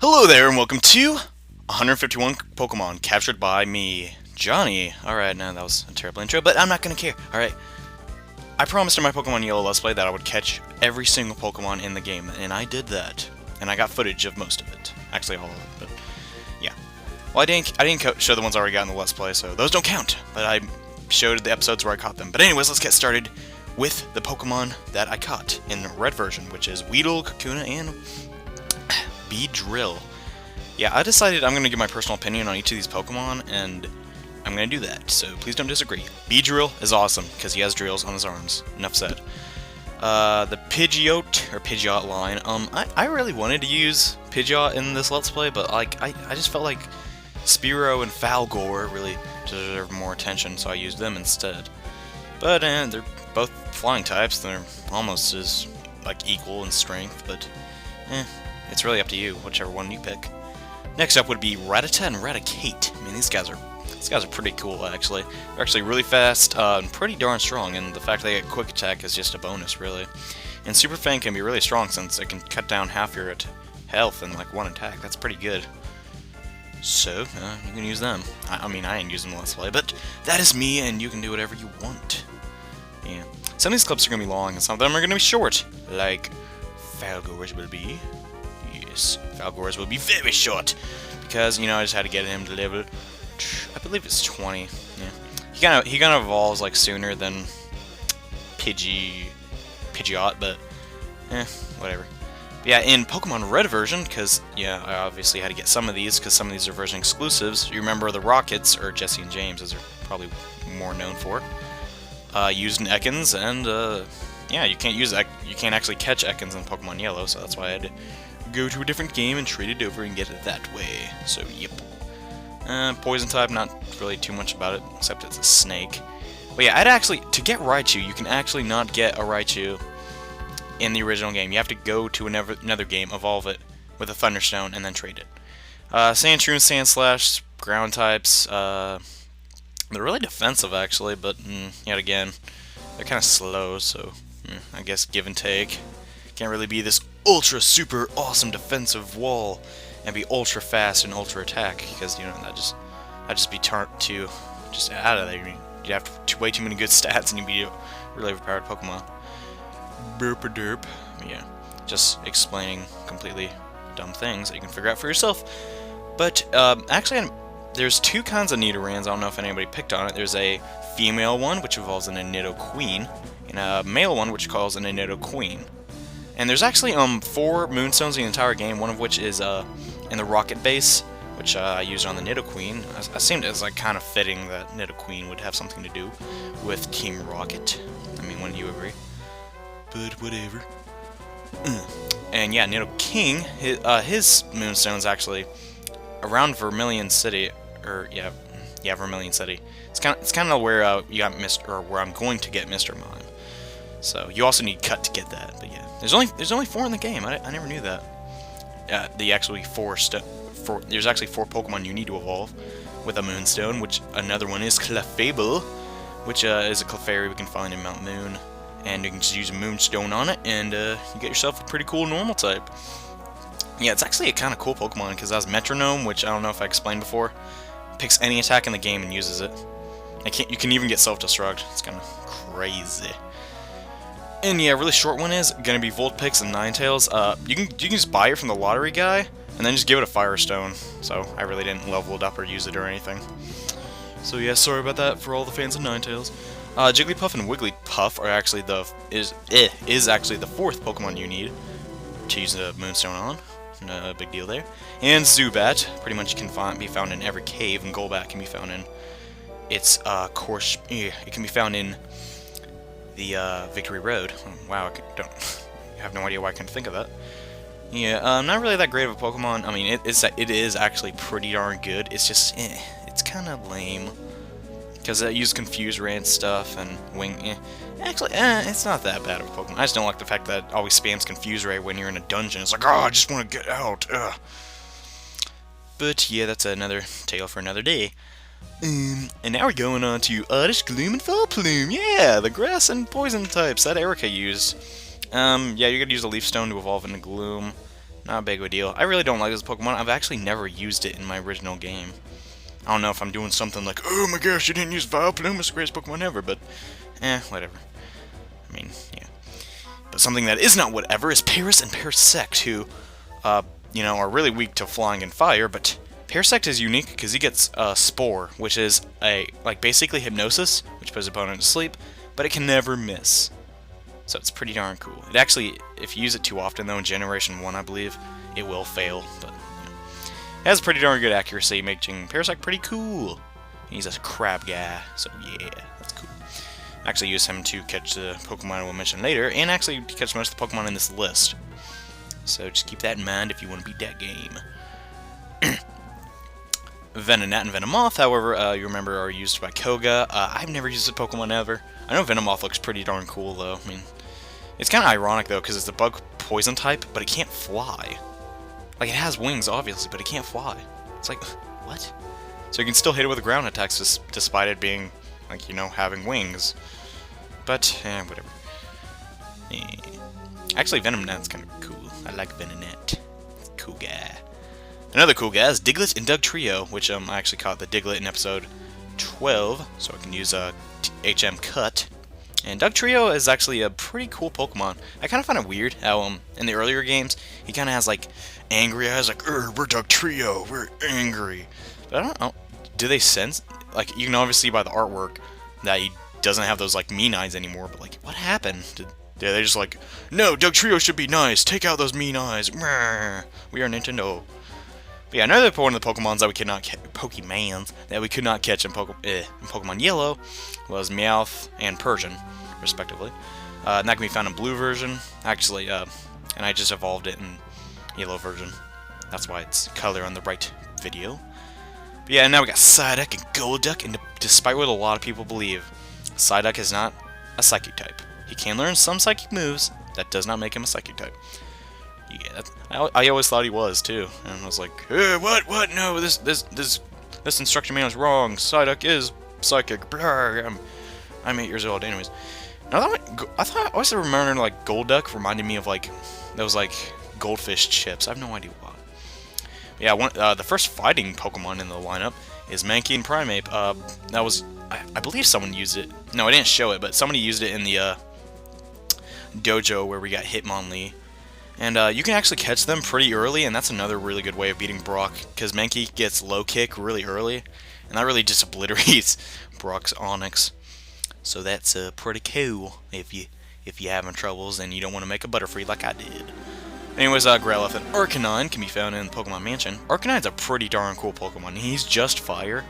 Hello there, and welcome to 151 Pokemon captured by me, Johnny. Alright, now that was a terrible intro, but I'm not gonna care. Alright, I promised in my Pokemon Yellow Let's Play that I would catch every single Pokemon in the game, and I did that. And I got footage of most of it. Actually, all of it, but yeah. Well, I didn't show the ones I already got in the Let's Play, so those don't count. But I showed the episodes where I caught them. But anyways, let's get started with the Pokemon that I caught in the red version, which is Weedle, Kakuna, and Beedrill. Yeah, I decided I'm going to give my personal opinion on each of these Pokemon, and I'm going to do that, so please don't disagree. Beedrill is awesome, because he has drills on his arms. Enough said. The Pidgeot line, I really wanted to use Pidgeot in this Let's Play, but like, I just felt like Spearow and Falgor really deserve more attention, so I used them instead. But, they're both flying types, they're almost as, like, equal in strength, but, it's really up to you, whichever one you pick. Next up would be Rattata and Raticate. I mean, these guys are pretty cool, actually. They're actually really fast and pretty darn strong, and the fact they get Quick Attack is just a bonus, really. And Super Fang can be really strong since it can cut down half your health in like one attack. That's pretty good. So, you can use them. I mean, I ain't using them Let's Play, but that is me, and you can do whatever you want. Yeah. Some of these clips are going to be long, and some of them are going to be short, like Falgor's will be. Yes, Falgor's will be very short, because, you know, I just had to get him to level, I believe it's 20, yeah. He kind of evolves, like, sooner than Pidgeot, but, whatever. But yeah, in Pokemon Red version, because, yeah, I obviously had to get some of these, because some of these are version exclusives. You remember the Rockets, or Jesse and James, as they're probably more known for, used in Ekans, and, yeah, you can't actually catch Ekans in Pokemon Yellow, so that's why I had to go to a different game and trade it over and get it that way. So, yep. Poison type, not really too much about it, except it's a snake. But yeah, to get Raichu, you can actually not get a Raichu in the original game. You have to go to another game, evolve it with a Thunderstone, and then trade it. Sandshrew and Sandslash, ground types, they're really defensive, actually, but yet again, they're kind of slow, so I guess give and take. Can't really be this ultra super awesome defensive wall and be ultra fast and ultra attack, because, you know, that'd just be too just out of there. You'd have way too many good stats and you'd be a really overpowered Pokemon. Burp-a-derp. Yeah, just explaining completely dumb things that you can figure out for yourself. But actually, there's two kinds of Nidorans. I don't know if anybody picked on it. There's a female one, which evolves in a Nidoqueen, and a male one, which calls in a Nidoqueen. And there's actually 4 Moonstones in the entire game, one of which is in the Rocket base, which I used on the Nidoqueen. I seemed as like kind of fitting that Nidoqueen would have something to do with Team Rocket. I mean, wouldn't you agree? But whatever. And yeah, Nidoking, his Moonstone's actually around Vermilion City, or yeah, Vermilion City. It's kind of where you got where I'm going to get Mr. Mime. So you also need Cut to get that, but yeah. There's only 4 in the game. I never knew that. There's actually 4 Pokemon you need to evolve with a Moonstone, which another one is Clefable, which is a Clefairy we can find in Mount Moon, and you can just use a Moonstone on it, and you get yourself a pretty cool normal type. Yeah, it's actually a kind of cool Pokemon because it has Metronome, which I don't know if I explained before. It picks any attack in the game and uses it. You can even get Self-Destruct. It's kind of crazy. And yeah, a really short one is gonna be Vulpix and Ninetales. You can just buy it from the lottery guy, and then just give it a Firestone. So I really didn't level it up or use it or anything. So yeah, sorry about that for all the fans of Ninetales. Jigglypuff and Wigglypuff are actually is actually the 4th Pokemon you need to use a Moonstone on. No big deal there. And Zubat, pretty much can be found in every cave, and Golbat can be found in its course. It can be found in the Victory Road. Wow, I have no idea why I couldn't think of that. Yeah, not really that great of a Pokemon. I mean, it is actually pretty darn good. It's just, it's kind of lame. Because I use Confuse Ray and stuff, and Wing, Actually, it's not that bad of a Pokemon. I just don't like the fact that it always spams Confuse Ray when you're in a dungeon. It's like, oh, I just want to get out. Ugh. But yeah, that's another tale for another day. And now we're going on to Oddish, Gloom, and Vileplume. Yeah, the grass and poison types that Erica used. Yeah, you're gonna use a Leaf Stone to evolve into Gloom. not a big of a deal. I really don't like this Pokemon. I've actually never used it in my original game. I don't know if I'm doing something like, oh my gosh, you didn't use Vileplume, it's the greatest Pokemon ever, but, whatever. I mean, yeah. But something that is not whatever is Paras and Parasect, who, you know, are really weak to flying and fire, but Parasect is unique because he gets Spore, which is basically Hypnosis, which puts the opponent to sleep, but it can never miss. So it's pretty darn cool. It actually, if you use it too often, though, in Generation 1, I believe, it will fail, but, you know. It has pretty darn good accuracy, making Parasect pretty cool. He's a crab guy, so yeah, that's cool. I actually use him to catch the Pokemon I will mention later, and actually to catch most of the Pokemon in this list. So just keep that in mind if you want to beat that game. Venonat and Venomoth, however, you remember, are used by Koga. I've never used a Pokemon ever. I know Venomoth looks pretty darn cool, though. I mean, it's kind of ironic, though, because it's the bug poison type, but it can't fly. Like, it has wings, obviously, but it can't fly. It's like, what? So you can still hit it with ground attacks, despite it being, like, you know, having wings. But, whatever. Actually, Venonat's kind of cool. I like Venonat. Cool guy. Another cool guy is Diglett and Dugtrio, which I actually caught the Diglett in episode 12, so I can use HM Cut. And Dugtrio is actually a pretty cool Pokemon. I kind of find it weird how in the earlier games he kind of has like angry eyes, like we're Dugtrio, we're angry. But I don't know, do they sense, like, you can obviously see by the artwork that he doesn't have those like mean eyes anymore, but like, what happened? Did they just like, no, Dugtrio should be nice, take out those mean eyes, we are Nintendo. But yeah, another one of the Pokemons that we could not catch in Pokemon Yellow was Meowth and Persian, respectively. And that can be found in Blue version, actually, and I just evolved it in Yellow version. That's why it's color on the right video. But yeah, and now we got Psyduck and Golduck, and despite what a lot of people believe, Psyduck is not a Psychic type. He can learn some Psychic moves, that does not make him a Psychic type. Yeah, I always thought he was too, and I was like, what? No, this instruction manual is wrong. Psyduck is psychic. Blah, I'm 8 years old, anyways. I always remember like Golduck reminded me of like those like goldfish chips. I have no idea why. But yeah, the first fighting Pokemon in the lineup is Mankey and Primeape. That was I believe someone used it. No, I didn't show it, but somebody used it in the dojo where we got Hitmonlee. And you can actually catch them pretty early, and that's another really good way of beating Brock, because Mankey gets low kick really early, and that really just obliterates Brock's Onix. So that's pretty cool if you having troubles and you don't want to make a Butterfree like I did. Anyways, Growlithe and Arcanine can be found in Pokemon Mansion. Arcanine's a pretty darn cool Pokemon. He's just fire,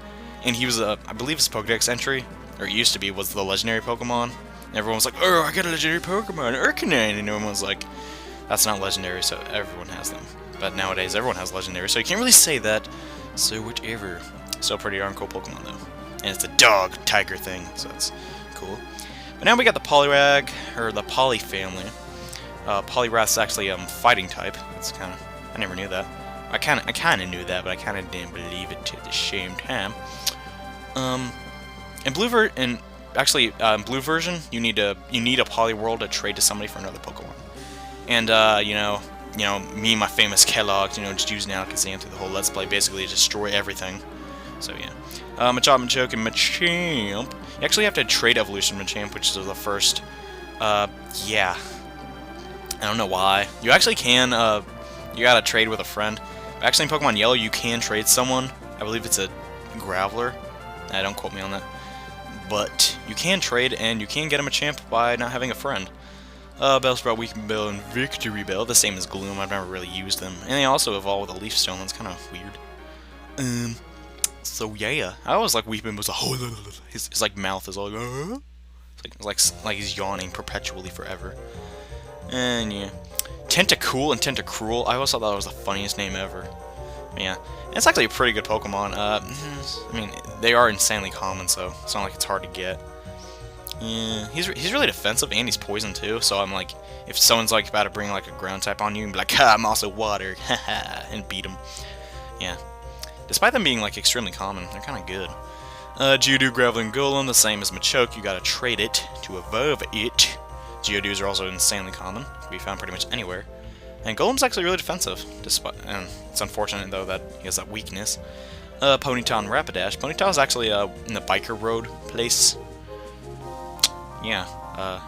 and he was I believe his Pokedex entry, or it used to be, was the legendary Pokemon. And everyone was like, oh, I got a legendary Pokemon, Arcanine, and everyone was like, that's not legendary, so everyone has them. But nowadays, everyone has legendary, so you can't really say that. So whatever. Still pretty darn cool Pokemon, though. And it's a dog-tiger thing, so that's cool. But now we got the Poliwag, or the Poly family. Poliwrath's actually fighting type. That's kind of, I never knew that. I kind of knew that, but I kind of didn't believe it at the same time. In Blue version, you need a Poliwhirl to trade to somebody for another Pokemon. And, you know, me and my famous Kellogg's, just using Alakazam through the whole Let's Play, basically destroy everything. So, yeah. Machop, Machoke, and Machamp. You actually have to trade Evolution Machamp, which is the first, yeah. I don't know why. You actually can, you gotta trade with a friend. Actually, in Pokemon Yellow, you can trade someone. I believe it's a Graveler. Don't quote me on that. But you can trade, and you can get a Machamp by not having a friend. Bellsprout, Weeping Bell, and Victory Bell, the same as Gloom. I've never really used them. And they also evolve with a Leaf Stone. That's kind of weird. So yeah. I always like Weeping Bell's his like mouth is all it's like he's yawning perpetually forever. And yeah. Tentacool and Tentacruel, I always thought that was the funniest name ever. Yeah. And it's actually a pretty good Pokemon. I mean, they are insanely common, so it's not like it's hard to get. Yeah, he's really defensive, and he's poison too, so I'm like, if someone's like about to bring like a ground type on you, and be like, ha, I'm also water, haha, and beat him. Yeah. Despite them being like extremely common, they're kind of good. Geodude, Graveler, and Golem, the same as Machoke, you gotta trade it to evolve it. Geodudes are also insanely common, can be found pretty much anywhere. And Golem's actually really defensive, despite, and it's unfortunate though that he has that weakness. Ponyta and Rapidash. Ponyta is actually in the biker road place. Yeah,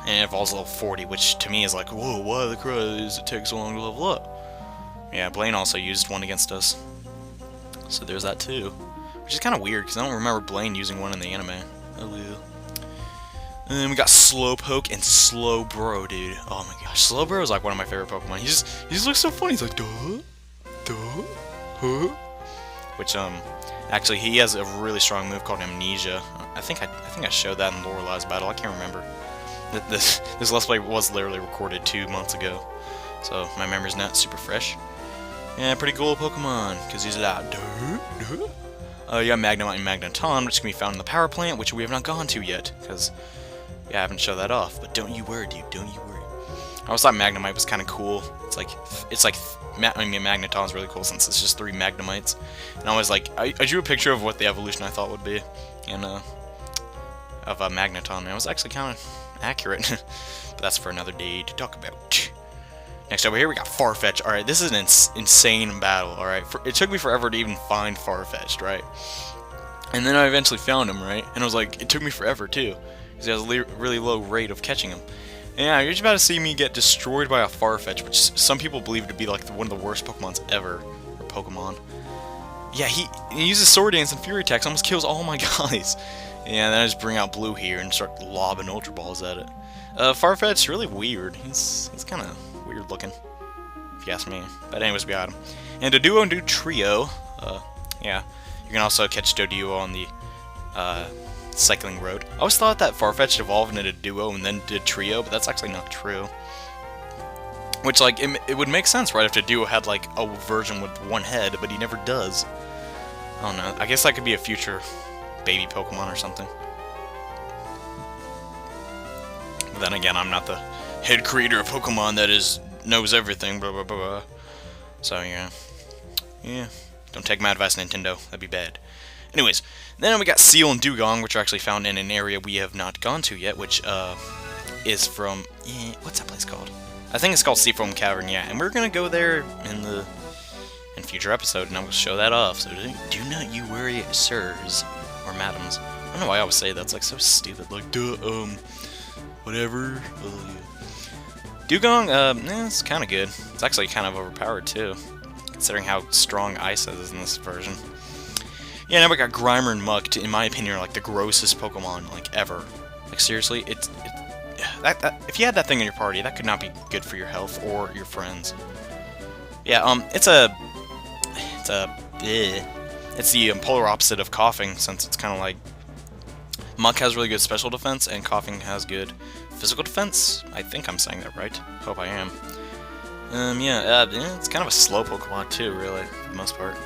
and it evolves level 40, which to me is like, whoa, why the crap does it take so long to level up? Yeah, Blaine also used one against us. So there's that too. Which is kind of weird, because I don't remember Blaine using one in the anime. Oh, well. And then we got Slowpoke and Slowbro, dude. Oh my gosh, Slowbro is like one of my favorite Pokemon. He just looks so funny. He's like, huh? Which, actually, he has a really strong move called Amnesia. I think I showed that in Lorelai's battle. I can't remember. This Let's Play was literally recorded 2 months ago, so my memory's not super fresh. Yeah, pretty cool Pokemon, because he's loud. You got Magnemite and Magneton, which can be found in the power plant, which we have not gone to yet, because yeah, I haven't showed that off. But don't you worry, dude. Don't you worry. I always thought Magnemite was kind of cool. I mean, Magneton's really cool since it's just 3 Magnemites. And I was like, I drew a picture of what the evolution I thought would be, and of a Magneton, and it was actually kind of accurate. But that's for another day to talk about. Next over here we got Farfetch. Alright, this is an insane battle, alright? It took me forever to even find Farfetch'd, right? And then I eventually found him, right? And I was like, it took me forever too, because he has a really low rate of catching him. And yeah, you're just about to see me get destroyed by a Farfetch, which some people believe to be like one of the worst Pokemons ever, or Pokemon. Yeah, he uses Sword Dance and Fury Attacks, almost kills all my guys. Yeah, then I just bring out Blue here and start lobbing Ultra Balls at it. Farfetch's really weird. He's kind of weird looking, if you ask me. But anyways, we got him. And Doduo and Dugtrio, yeah, you can also catch Doduo on the cycling road. I always thought that Farfetch evolved into Duo and then did Trio, but that's actually not true. Which, like, it would make sense, right, if Doduo had, like, a version with 1 head, but he never does. I don't know. I guess that could be a future baby Pokemon or something. But then again, I'm not the head creator of Pokemon that knows everything, blah, blah, blah, blah. So, yeah. Yeah. Don't take my advice, Nintendo. That'd be bad. Anyways, then we got Seal and Dugong, which are actually found in an area we have not gone to yet, which is from... what's that place called? I think it's called Seafoam Cavern, yeah. And we're going to go there in future episode, and I'm going to show that off. So do not you worry, sirs, or madams. I don't know why I always say that. It's like so stupid. Like, duh, whatever. Dugong, it's kind of good. It's actually kind of overpowered, too, considering how strong Ice is in this version. Yeah, now we got Grimer and Muck, in my opinion, are like the grossest Pokemon, like, ever. Like, seriously, if you had that thing in your party, that could not be good for your health or your friends. Yeah, it's the polar opposite of Coughing, since it's kind of like Muck has really good special defense, and Coughing has good physical defense. I think I'm saying that right. Hope I am. Yeah, it's kind of a slow Pokemon too, really, for the most part.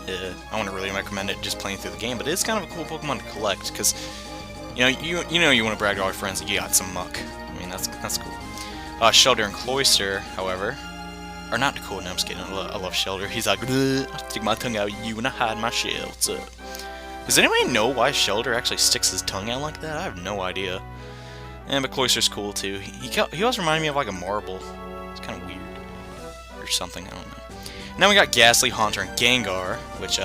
I wouldn't really recommend it just playing through the game, but it's kind of a cool Pokemon to collect, because you want to brag to all your friends that you got some Muck. I mean, that's cool. Shellder and Cloyster, however, are not cool. No, I'm just kidding. I love Shellder. He's like, I stick my tongue out at you and I hide my shell. What's up? Does anybody know why Shellder actually sticks his tongue out like that? I have no idea. But Cloyster's cool too. He always reminded me of like a marble. It's kind of weird. Or something, I don't know. Now we got Ghastly, Haunter, and Gengar, which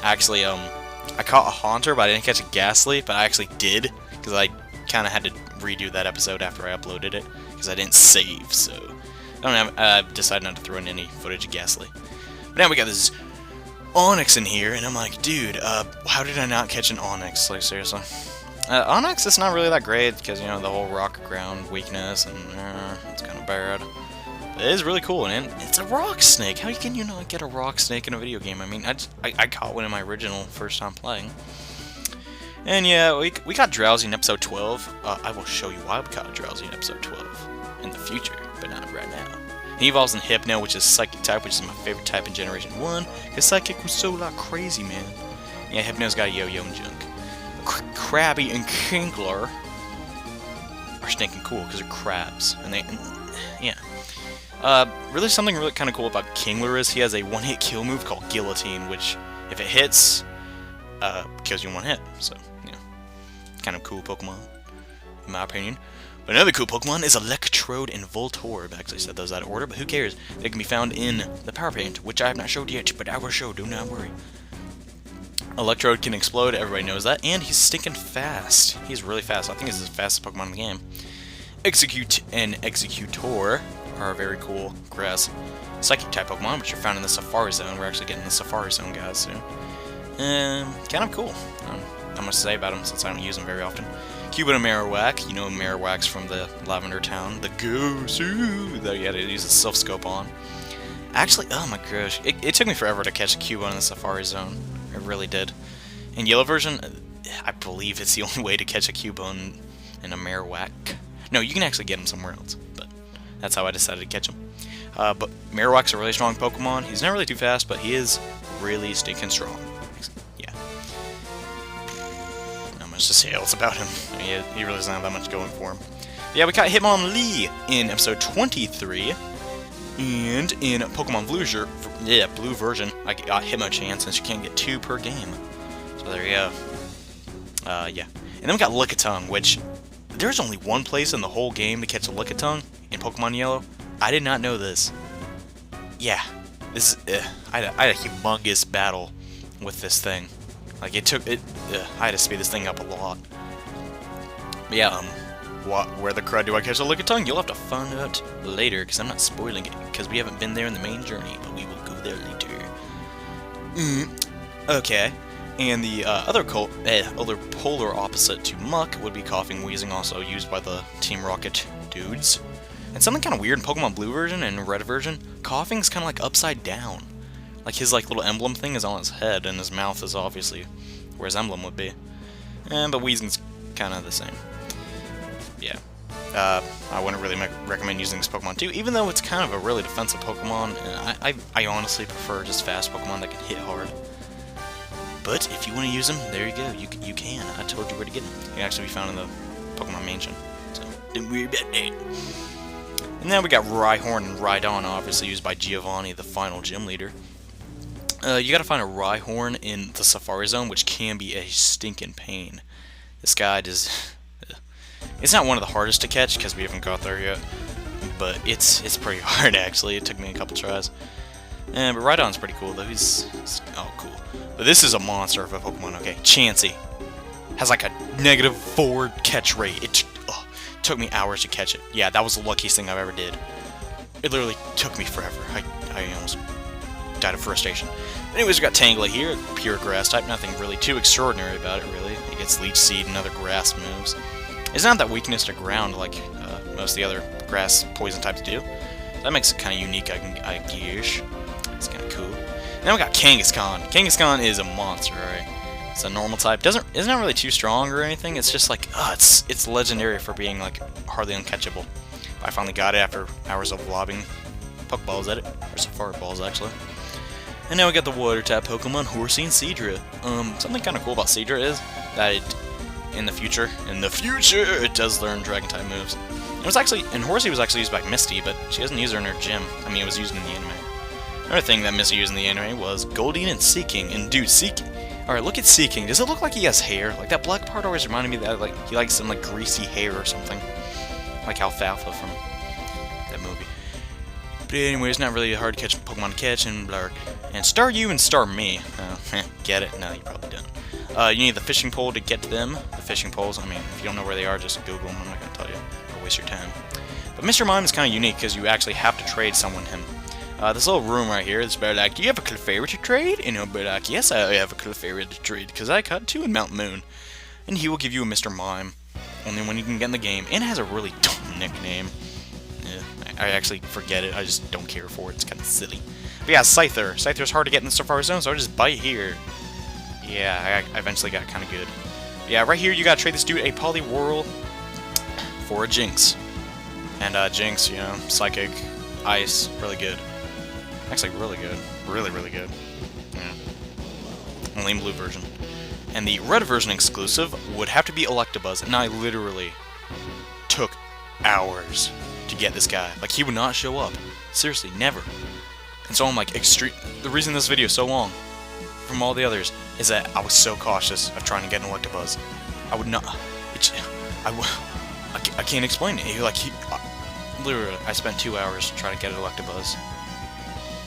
actually I caught a Haunter, but I didn't catch a Ghastly, but I actually did, because I kind of had to redo that episode after I uploaded it, because I didn't save, so I decided not to throw in any footage of Ghastly. But now we got this Onix in here, and I'm like, dude, how did I not catch an Onix? Like, seriously. Onix is not really that great, because, you know, the whole rock ground weakness, and it's kind of bad. But it is really cool, and it's a rock snake. How can you not get a rock snake in a video game? I mean, I caught one in my original first time playing. And yeah, we got Drowsy in episode 12. I will show you why we got Drowsy in episode 12 in the future, but not right now. He evolves in Hypno, which is Psychic type, which is my favorite type in Generation 1, because Psychic was so like crazy, man. Yeah, Hypno's got a Yo-Yo and Junk. Krabby and Kinkler are stinking cool because they're crabs, and yeah. Really something really kind of cool about Kingler is he has a one-hit kill move called Guillotine, which, if it hits, kills you in 1 hit. So, yeah, kind of cool Pokemon, in my opinion. But another cool Pokemon is Electrode and Voltorb. I actually said those out of order, but who cares? They can be found in the Power Paint, which I have not showed yet, but I will show, do not worry. Electrode can explode, everybody knows that, and he's stinking fast. He's really fast. I think he's the fastest Pokemon in the game. Execute and Executor are very cool grass Psychic type Pokemon, which are found in the Safari Zone. We're actually getting the Safari Zone guys soon. Kind of cool. Not much to say about them since I don't use them very often. Cubone and Marowak. You know Marowak's from the Lavender Town. The Gosu that you had to use a Silph Scope on. Actually, oh my gosh, it took me forever to catch a Cubone in the Safari Zone. It really did. In Yellow version, I believe it's the only way to catch a Cubone in a Marowak. No, you can actually get him somewhere else, but that's how I decided to catch him. But Marowak's a really strong Pokemon. He's not really too fast, but he is really stinking strong. Yeah. Not much to say else about him. He really doesn't have that much going for him. Yeah, we got Hitmonlee in episode 23. And in Pokemon Blue version, I got Hitmonchan since you can't get 2 per game. So there you go. Yeah. And then we got Lickitung, which there's only one place in the whole game to catch a Lickitung in Pokemon Yellow. I did not know this. Yeah, this is, I had a humongous battle with this thing. Like I had to speed this thing up a lot. But yeah, where the crud do I catch a Lickitung? You'll have to find out later, because I'm not spoiling it, because we haven't been there in the main journey, but we will go there later. Okay. And the other polar opposite to Muck would be Coughing Wheezing, also used by the Team Rocket dudes. And something kind of weird in Pokemon Blue version and Red version, Coughing's kind of like upside down. Like his little emblem thing is on his head, and his mouth is obviously where his emblem would be. But Wheezing's kind of the same. Yeah. I wouldn't really recommend using this Pokemon too, even though it's kind of a really defensive Pokemon, and I honestly prefer just fast Pokemon that can hit hard. But if you want to use them, there you go. You can. I told you where to get them. They can actually be found in the Pokemon Mansion. So, don't worry about that. And then we got Rhyhorn and Rhydon, obviously used by Giovanni, the final gym leader. You gotta find a Rhyhorn in the Safari Zone, which can be a stinking pain. This guy does... It's not one of the hardest to catch, because we haven't got there yet. But it's pretty hard, actually. It took me a couple tries. But Rhydon's pretty cool, though. He's oh, cool. But this is a monster of a Pokemon, okay? Chansey. Has like a -4 catch rate. It took me hours to catch it. Yeah, that was the luckiest thing I've ever did. It literally took me forever. I almost died of frustration. Anyways, we got Tangela here, pure grass type. Nothing really too extraordinary about it, really. It gets Leech Seed and other grass moves. It's not that weakness to ground like most of the other grass poison types do. That makes it kind of unique, I guess. It's kind of cool. And then we got Kangaskhan. Kangaskhan is a monster, right? It's a normal type. Isn't really too strong or anything. It's just like, it's legendary for being like hardly uncatchable. I finally got it after hours of lobbing Pokeballs at it, or Safari Balls actually. And now we got the water type Pokemon Horsey and Seadra. Something kind of cool about Seadra is that in the future, it does learn Dragon type moves. It was actually, and Horsey was actually used by Misty, but she doesn't use her in her gym. I mean, it was used in the anime. Another thing that Misty used in the anime was Goldeen and Seeking. And dude, Seeking. Alright, look at Seeking. Does it look like he has hair? Like, that black part always reminded me that like he likes some like greasy hair or something. Like Alfalfa from that movie. But anyway, it's not really hard to catch Pokemon to catch and blah. And Staryu and Starmie. Get it? No, you probably don't. You need the fishing pole to get to them. The fishing poles, I mean, if you don't know where they are, just Google them. I'm not going to tell you. Or waste your time. But Mr. Mime is kind of unique because you actually have to trade someone him. This little room right here, it's better like, do you have a Clefairy to trade? And he'll be like, yes, I have a Clefairy to trade, because I caught 2 in Mount Moon. And he will give you a Mr. Mime, only when you can get in the game. And it has a really dumb nickname. Yeah, I actually forget it, I just don't care for it, it's kind of silly. But yeah, Scyther. Scyther's hard to get in the Safari Zone, so I just bite here. Yeah, I eventually got kind of good. But yeah, right here you gotta trade this dude a Poliwhirl for a Jinx. And Jinx, you know, Psychic, Ice, really good. Actually, really good. Really, really good. Yeah. Only in Blue version. And the Red version exclusive would have to be Electabuzz, and I literally took hours to get this guy. Like, he would not show up. Seriously, never. And so I'm like, the reason this video is so long from all the others is that I was so cautious of trying to get an Electabuzz. I would not... I can't explain it. Literally, I spent 2 hours trying to get Electabuzz.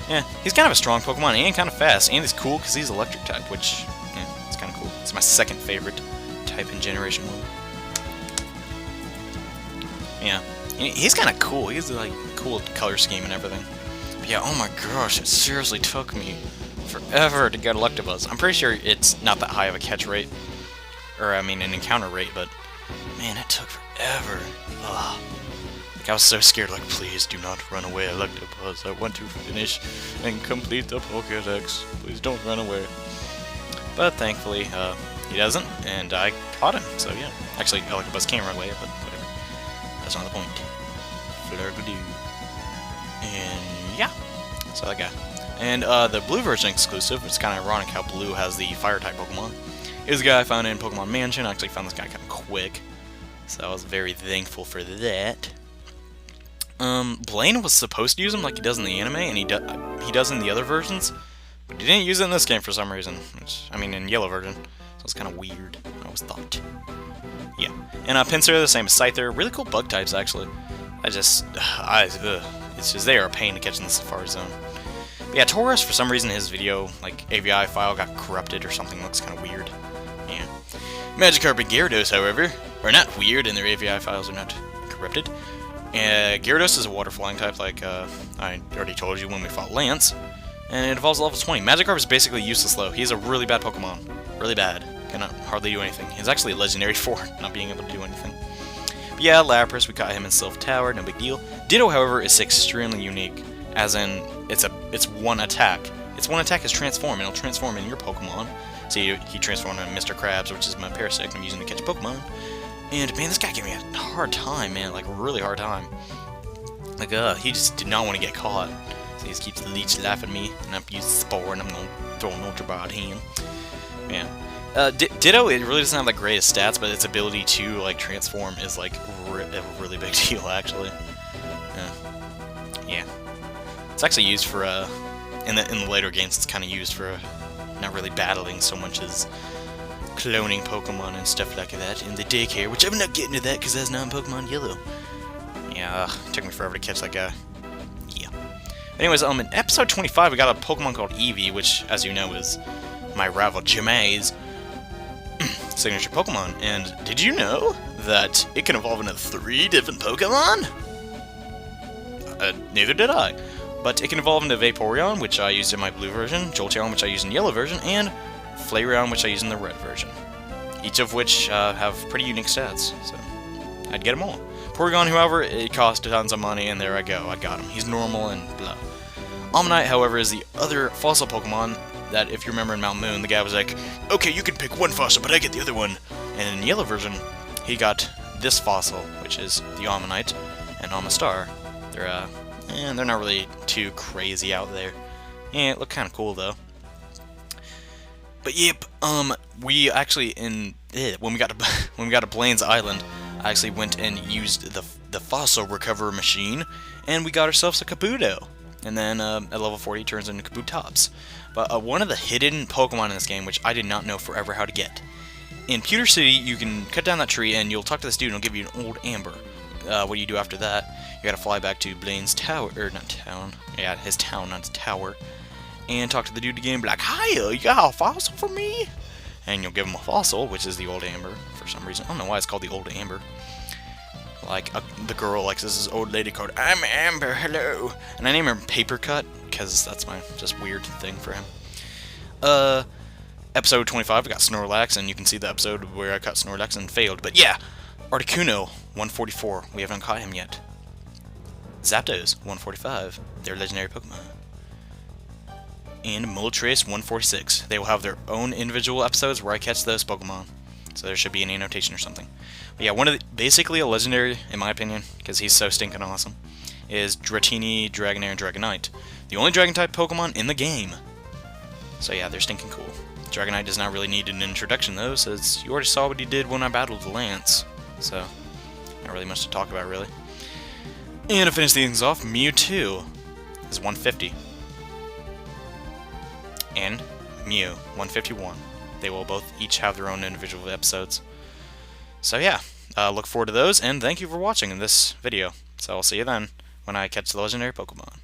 Yeah, he's kind of a strong Pokemon, and kind of fast, and he's cool because he's electric type, which, yeah, it's kind of cool. It's my second favorite type in Generation 1. Yeah, he's kind of cool. He's like cool color scheme and everything. But yeah, oh my gosh, it seriously took me forever to get Electabuzz. I'm pretty sure it's not that high of a catch rate, or I mean an encounter rate, but man, it took forever. Ugh. I was so scared, like, please do not run away, Electabuzz. I want to finish and complete the Pokédex. Please don't run away. But thankfully, he doesn't, and I caught him, so yeah. Actually, Electabuzz can run away, but whatever. That's not the point. Flurgadoo. And yeah, so that guy. And the blue version exclusive, it's kind of ironic how blue has the fire-type Pokemon, is the guy I found in Pokemon Mansion. I actually found this guy kind of quick, so I was very thankful for that. Blaine was supposed to use him like he does in the anime, and he does in the other versions, but he didn't use it in this game for some reason. Which, I mean, in yellow version, so it's kind of weird, I always thought. Yeah, and Pinsir, the same as Scyther. Really cool bug types, actually. It's just, they are a pain to catch in the Safari Zone. But yeah, Tauros, for some reason, his video, like, AVI file got corrupted or something. Looks kind of weird. Yeah. Magikarp and Gyarados, however, are not weird, and their AVI files are not corrupted. Gyarados is a water flying type, like I already told you when we fought Lance, and it evolves at level 20. Magikarp is basically useless though. He's a really bad Pokemon. Really bad. Cannot hardly do anything. He's actually legendary for not being able to do anything. But yeah, Lapras, we caught him in Sylph Tower, no big deal. Ditto, however, is extremely unique, as in, it's one attack. Its one attack is Transform, and it'll transform in your Pokemon. See, he transformed into Mr. Krabs, which is my Parasect I'm using to catch Pokemon. And, man, this guy gave me a hard time, man, like, a really hard time. Like, he just did not want to get caught. So he just keeps leech laughing at me, and I'm using Spore, and I'm going to throw an Ultra Ball at him. Man. Ditto, it really doesn't have the greatest stats, but its ability to, like, transform is, like, a really big deal, actually. Yeah. It's actually used for, in the later games, it's kind of used for, not really battling so much as cloning Pokemon and stuff like that in the daycare, which I'm not getting to that because that's not in Pokemon Yellow. Yeah, it took me forever to catch that guy. Yeah. Anyways, in episode 25, we got a Pokemon called Eevee, which, as you know, is my rival Jamai's signature Pokemon. And did you know that it can evolve into 3 different Pokemon? Neither did I. But it can evolve into Vaporeon, which I used in my blue version, Jolteon, which I used in yellow version, and Flareon, which I use in the red version. Each of which have pretty unique stats, so I'd get them all. Porygon, however, it cost tons of money, and there I go, I got him. He's normal and blah. Omanyte, however, is the other fossil Pokemon that, if you remember in Mount Moon, the guy was like, okay, you can pick one fossil, but I get the other one. And in yellow version, he got this fossil, which is the Omanyte and Omastar. They're not really too crazy out there. Yeah, it looked kind of cool, though. But yep, we actually when we got to Blaine's Island, I actually went and used the fossil recovery machine, and we got ourselves a Kabuto. And then at level 40, it turns into Kabutops. But one of the hidden Pokemon in this game, which I did not know forever how to get. In Pewter City, you can cut down that tree, and you'll talk to this dude, and he'll give you an old amber. What do you do after that? You gotta fly back to Blaine's tower, or not town, yeah, his town, not his tower. And talk to the dude again and be like, hi, you got a fossil for me? And you'll give him a fossil, which is the old amber, for some reason. I don't know why it's called the old amber. Like, the girl likes this old lady called, I'm Amber, hello. And I name her Papercut, because that's my just weird thing for him. Episode 25, we got Snorlax, and you can see the episode where I caught Snorlax and failed. But yeah, Articuno, 144, we haven't caught him yet. Zapdos, 145, they're legendary Pokemon. And Moltres 146. They will have their own individual episodes where I catch those Pokemon. So there should be an annotation or something. But yeah, basically a legendary, in my opinion, because he's so stinking awesome, is Dratini, Dragonair, and Dragonite. The only Dragon-type Pokemon in the game. So yeah, they're stinking cool. Dragonite does not really need an introduction though, since you already saw what he did when I battled Lance. So, not really much to talk about really. And to finish things off, Mewtwo is 150. And Mew, 151. They will both each have their own individual episodes. So yeah, look forward to those, and thank you for watching this video. So I'll see you then when I catch the legendary Pokemon.